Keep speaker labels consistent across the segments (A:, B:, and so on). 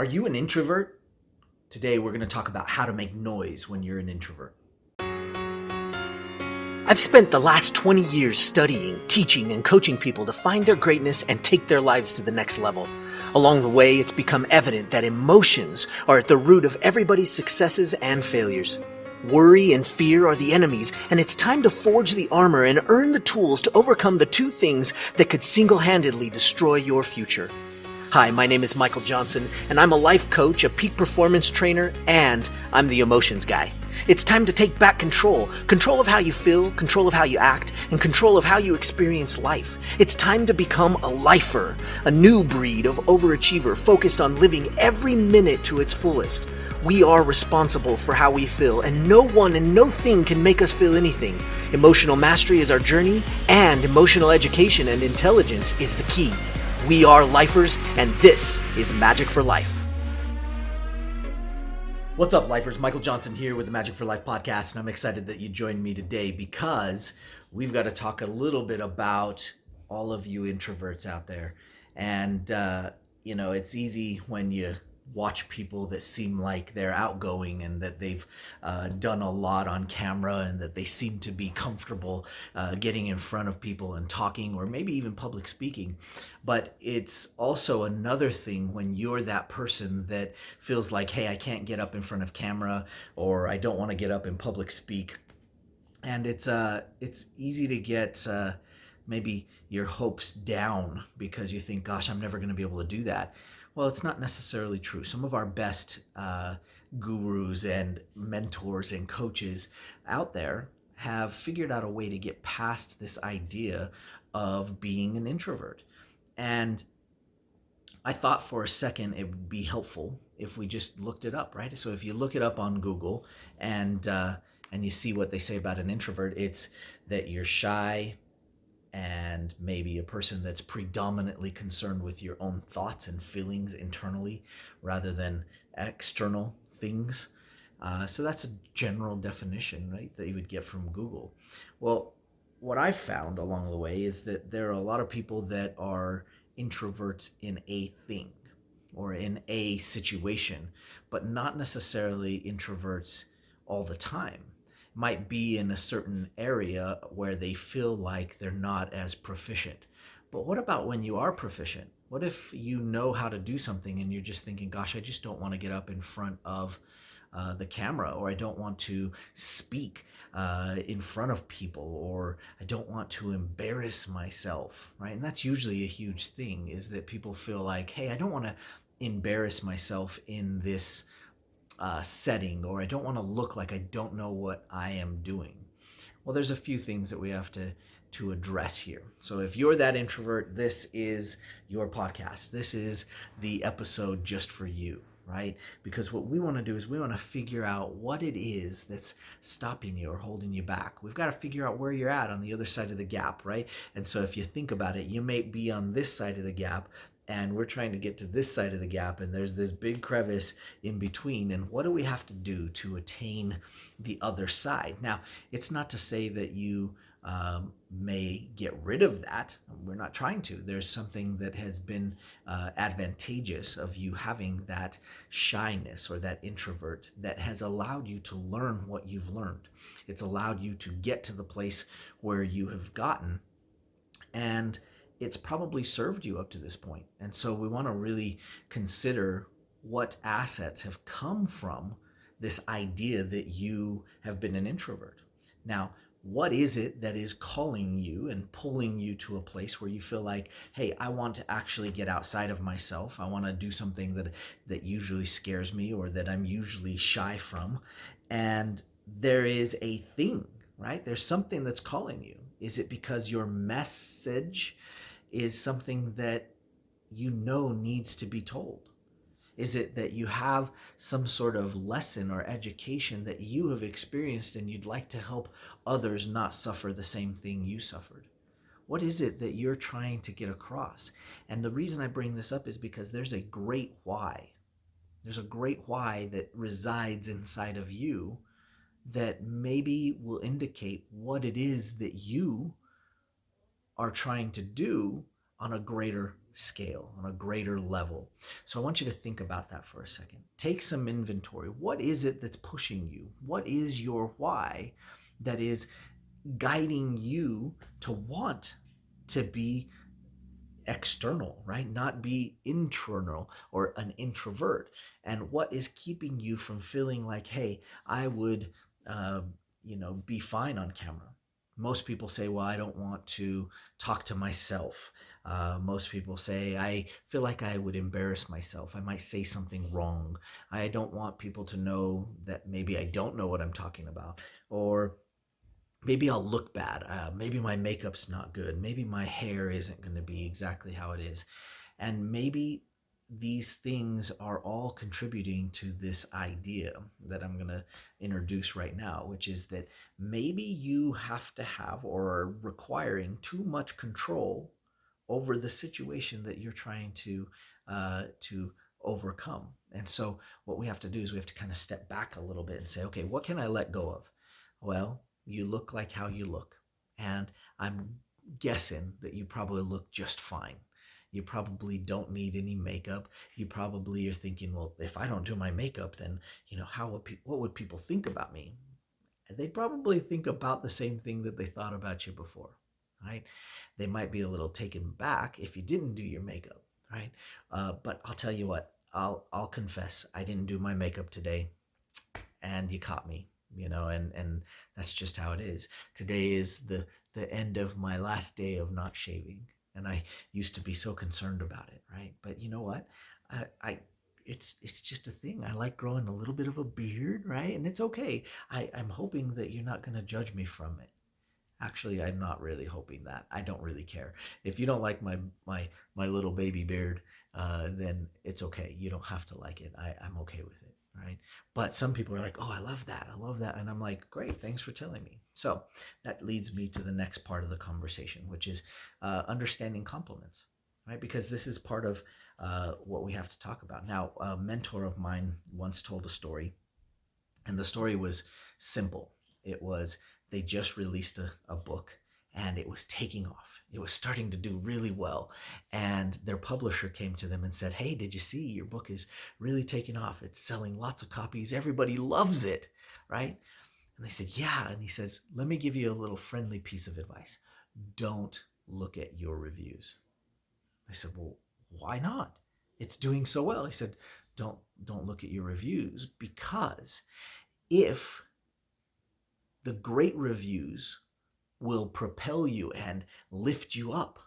A: Are you an introvert? Today we're going to talk about how to make noise when you're an introvert.
B: I've spent the last 20 years studying, teaching, and coaching people to find their greatness and take their lives to the next level. Along the way, it's become evident that emotions are at the root of everybody's successes and failures. Worry and fear are the enemies, and it's time to forge the armor and earn the tools to overcome the two things that could single-handedly destroy your future. Hi, my name is Michael Johnson, and I'm a life coach, a peak performance trainer, and I'm the emotions guy. It's time to take back control. Control of how you feel, control of how you act, and control of how you experience life. It's time to become a lifer, a new breed of overachiever focused on living every minute to its fullest. We are responsible for how we feel, and no one and no thing can make us feel anything. Emotional mastery is our journey, and emotional education and intelligence is the key. We are lifers, and this is Magic for Life.
A: What's up, lifers? Michael Johnson here with the Magic for Life podcast, and I'm excited that you joined me today because we've got to talk a little bit about all of you introverts out there. And, it's easy when you watch people that seem like they're outgoing and that they've done a lot on camera and that they seem to be comfortable getting in front of people and talking, or maybe even public speaking. But it's also another thing when you're that person that feels like, hey, I can't get up in front of camera, or I don't want to get up and public speak. And it's easy to get maybe your hopes down because you think, gosh, I'm never going to be able to do that. Well, it's not necessarily true. Some of our best gurus and mentors and coaches out there have figured out a way to get past this idea of being an introvert. And I thought for a second it would be helpful if we just looked it up, right? So if you look it up on Google and you see what they say about an introvert, it's that you're shy, and maybe a person that's predominantly concerned with your own thoughts and feelings internally rather than external things. So that's a general definition, right, that you would get from Google. Well, what I've found along the way is that there are a lot of people that are introverts in a thing or in a situation, but not necessarily introverts all the time. Might be in a certain area where they feel like they're not as proficient. But what about when you are proficient? What if you know how to do something and you're just thinking, gosh, I just don't want to get up in front of the camera, or I don't want to speak in front of people, or I don't want to embarrass myself, right? And that's usually a huge thing, is that people feel like, hey, I don't want to embarrass myself in this setting, or I don't want to look like I don't know what I am doing. Well, there's a few things that we have to address here. So if you're that introvert, this is your podcast. This is the episode just for you, right? Because what we want to do is we want to figure out what it is that's stopping you or holding you back. We've got to figure out where you're at on the other side of the gap, right? And so if you think about it, you may be on this side of the gap, and we're trying to get to this side of the gap, and there's this big crevice in between. And what do we have to do to attain the other side? Now, it's not to say that you may get rid of that. We're not trying to. There's something that has been advantageous of you having that shyness or that introvert that has allowed you to learn what you've learned. It's allowed you to get to the place where you have gotten, and it's probably served you up to this point. And so we want to really consider what assets have come from this idea that you have been an introvert. Now, what is it that is calling you and pulling you to a place where you feel like, hey, I want to actually get outside of myself. I want to do something that usually scares me, or that I'm usually shy from. And there is a thing, right? There's something that's calling you. Is it because your message is something that you know needs to be told? Is it that you have some sort of lesson or education that you have experienced and you'd like to help others not suffer the same thing you suffered? What is it that you're trying to get across? And the reason I bring this up is because there's a great why. There's a great why that resides inside of you that maybe will indicate what it is that you are trying to do on a greater scale, on a greater level. So I want you to think about that for a second. Take some inventory. What is it that's pushing you? What is your why that is guiding you to want to be external, right? Not be internal or an introvert. And what is keeping you from feeling like, hey, I would, uh, be fine on camera? Most people say, well, I don't want to talk to myself. Most people say, I feel like I would embarrass myself. I might say something wrong. I don't want people to know that maybe I don't know what I'm talking about. Or maybe I'll look bad. Maybe my makeup's not good. Maybe my hair isn't going to be exactly how it is. And maybe these things are all contributing to this idea that I'm going to introduce right now, which is that maybe you have to have or are requiring too much control over the situation that you're trying to overcome. And so what we have to do is we have to kind of step back a little bit and say, okay, what can I let go of? Well, you look like how you look. And I'm guessing that you probably look just fine. You probably don't need any makeup. You probably are thinking, well, if I don't do my makeup, then, what would people think about me? They probably think about the same thing that they thought about you before, right? They might be a little taken back if you didn't do your makeup, right? But I'll tell you what, I'll confess, I didn't do my makeup today, and you caught me, and that's just how it is. Today is the end of my last day of not shaving, and I used to be so concerned about it, right? But you know what? I it's just a thing. I like growing a little bit of a beard, right? And it's okay. I'm hoping that you're not going to judge me from it. Actually, I'm not really hoping that. I don't really care. If you don't like my little baby beard, then it's okay. You don't have to like it. I'm okay with it, right? But some people are like, oh, I love that. I love that. And I'm like, great, thanks for telling me. So that leads me to the next part of the conversation, which is understanding compliments, right? Because this is part of what we have to talk about. Now, a mentor of mine once told a story, and the story was simple. It was they just released a book, and it was taking off. It was starting to do really well. And their publisher came to them and said, hey, did you see your book is really taking off? It's selling lots of copies. Everybody loves it, right? And they said, yeah. And he says, let me give you a little friendly piece of advice. Don't look at your reviews. They said, well, why not? It's doing so well. He said, don't look at your reviews, because if the great reviews will propel you and lift you up,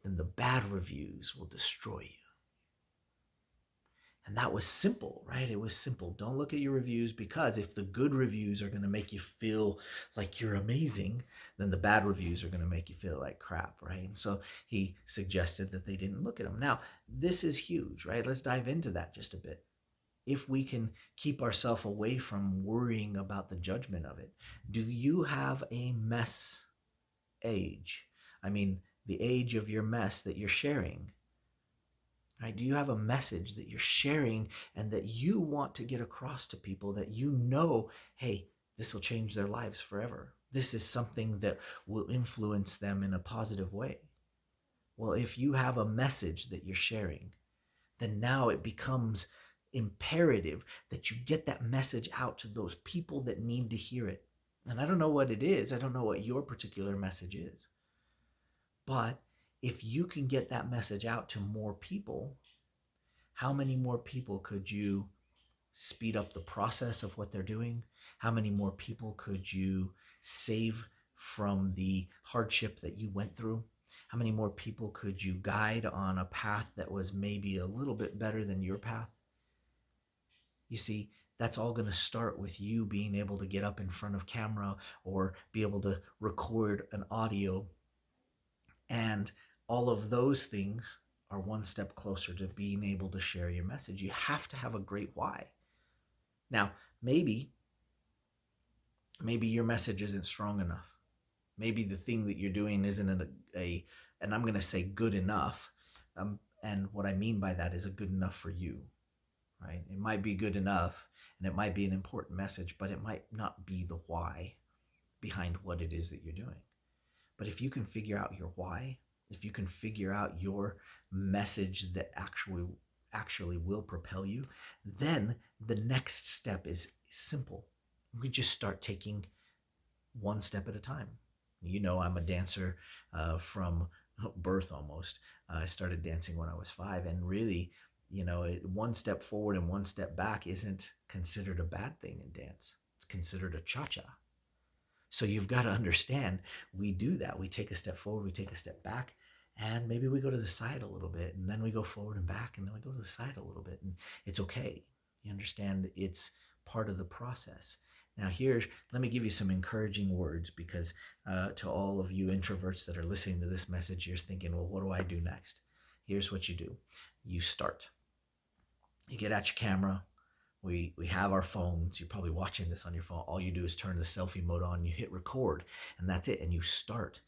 A: then the bad reviews will destroy you. And that was simple, right? It was simple. Don't look at your reviews, because if the good reviews are going to make you feel like you're amazing, then the bad reviews are going to make you feel like crap, right? And so he suggested that they didn't look at them. Now, this is huge, right? Let's dive into that just a bit. If we can keep ourselves away from worrying about the judgment of it. Do you have a mess age? I mean, the age of your mess that you're sharing, right? Do you have a message that you're sharing and that you want to get across to people that hey, this will change their lives forever? This is something that will influence them in a positive way. Well, if you have a message that you're sharing, then now it becomes imperative that you get that message out to those people that need to hear it. And I don't know what it is. I don't know what your particular message is. But if you can get that message out to more people, how many more people could you speed up the process of what they're doing? How many more people could you save from the hardship that you went through? How many more people could you guide on a path that was maybe a little bit better than your path? You see, that's all going to start with you being able to get up in front of camera or be able to record an audio. And all of those things are one step closer to being able to share your message. You have to have a great why. Now, maybe your message isn't strong enough. Maybe the thing that you're doing isn't and I'm going to say good enough. And what I mean by that is a good enough for you, right? It might be good enough and it might be an important message, but it might not be the why behind what it is that you're doing. But if you can figure out your why, if you can figure out your message that actually will propel you, then the next step is simple. We just start taking one step at a time. You know, I'm a dancer from birth almost. I started dancing when I was 5, and really, you know, one step forward and one step back isn't considered a bad thing in dance. It's considered a cha-cha. So you've got to understand, we do that. We take a step forward, we take a step back, and maybe we go to the side a little bit, and then we go forward and back, and then we go to the side a little bit, and it's okay. You understand, it's part of the process. Now let me give you some encouraging words, because to all of you introverts that are listening to this message, you're thinking, well, what do I do next? Here's what you do. You start. You get out your camera. We have our phones. You're probably watching this on your phone. All you do is turn the selfie mode on, you hit record, and that's it, and you start.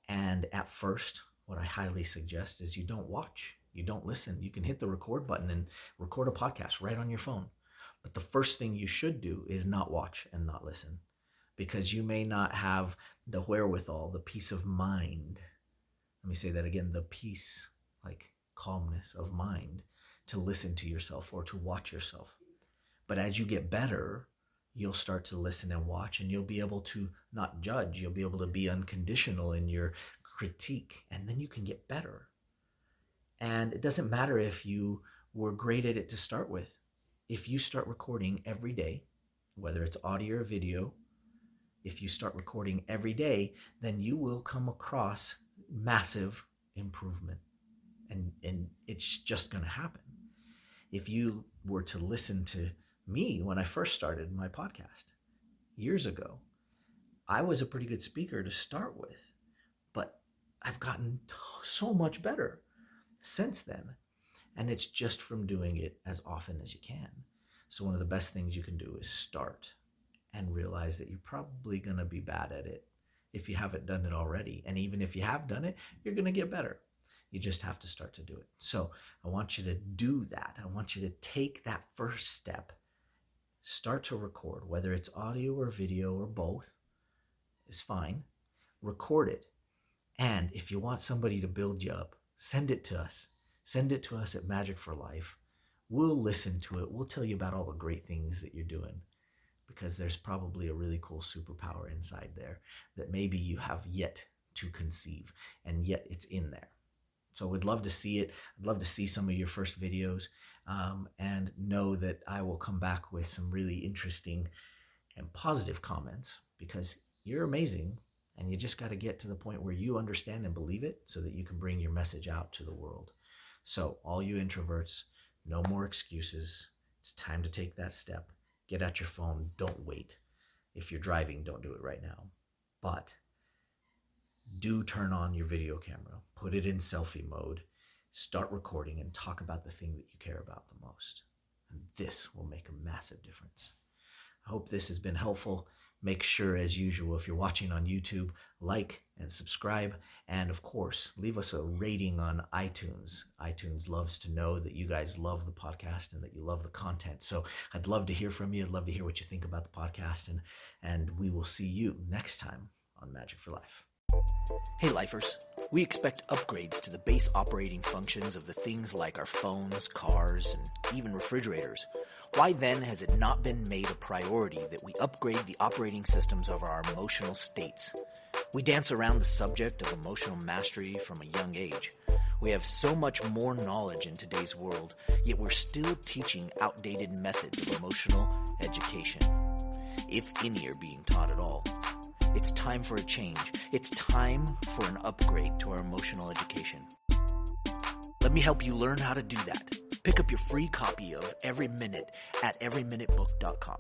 A: And at first, what I highly suggest is you don't watch, you don't listen. You can hit the record button and record a podcast right on your phone. But the first thing you should do is not watch and not listen, because you may not have the wherewithal, the peace of mind. Let me say that again, the peace, like calmness of mind, to listen to yourself or to watch yourself. But as you get better, you'll start to listen and watch, and you'll be able to not judge. You'll be able to be unconditional in your critique, and then you can get better. And it doesn't matter if you were great at it to start with. If you start recording every day, whether it's audio or video, if you start recording every day, then you will come across massive improvement. And it's just going to happen. If you were to listen to me when I first started my podcast years ago, I was a pretty good speaker to start with, but I've gotten so much better since then. And it's just from doing it as often as you can. So one of the best things you can do is start and realize that you're probably going to be bad at it if you haven't done it already. And even if you have done it, you're going to get better. You just have to start to do it. So I want you to do that. I want you to take that first step. Start to record, whether it's audio or video or both is fine. Record it. And if you want somebody to build you up, send it to us. Send it to us at Majic for Life. We'll listen to it. We'll tell you about all the great things that you're doing, because there's probably a really cool superpower inside there that maybe you have yet to conceive, and yet it's in there. So we'd love to see it. I'd love to see some of your first videos, and know that I will come back with some really interesting and positive comments, because you're amazing, and you just got to get to the point where you understand and believe it so that you can bring your message out to the world. So all you introverts, no more excuses. It's time to take that step. Get out your phone. Don't wait. If you're driving, don't do it right now. But do turn on your video camera. Put it in selfie mode. Start recording and talk about the thing that you care about the most. And this will make a massive difference. I hope this has been helpful. Make sure, as usual, if you're watching on YouTube, like and subscribe. And of course, leave us a rating on iTunes. iTunes loves to know that you guys love the podcast and that you love the content. So I'd love to hear from you. I'd love to hear what you think about the podcast. And we will see you next time on Majic for Life.
B: Hey lifers, we expect upgrades to the base operating functions of the things like our phones, cars, and even refrigerators. Why then has it not been made a priority that we upgrade the operating systems of our emotional states? We dance around the subject of emotional mastery from a young age. We have so much more knowledge in today's world, yet we're still teaching outdated methods of emotional education, if any are being taught at all. It's time for a change. It's time for an upgrade to our emotional education. Let me help you learn how to do that. Pick up your free copy of Every Minute at everyminutebook.com.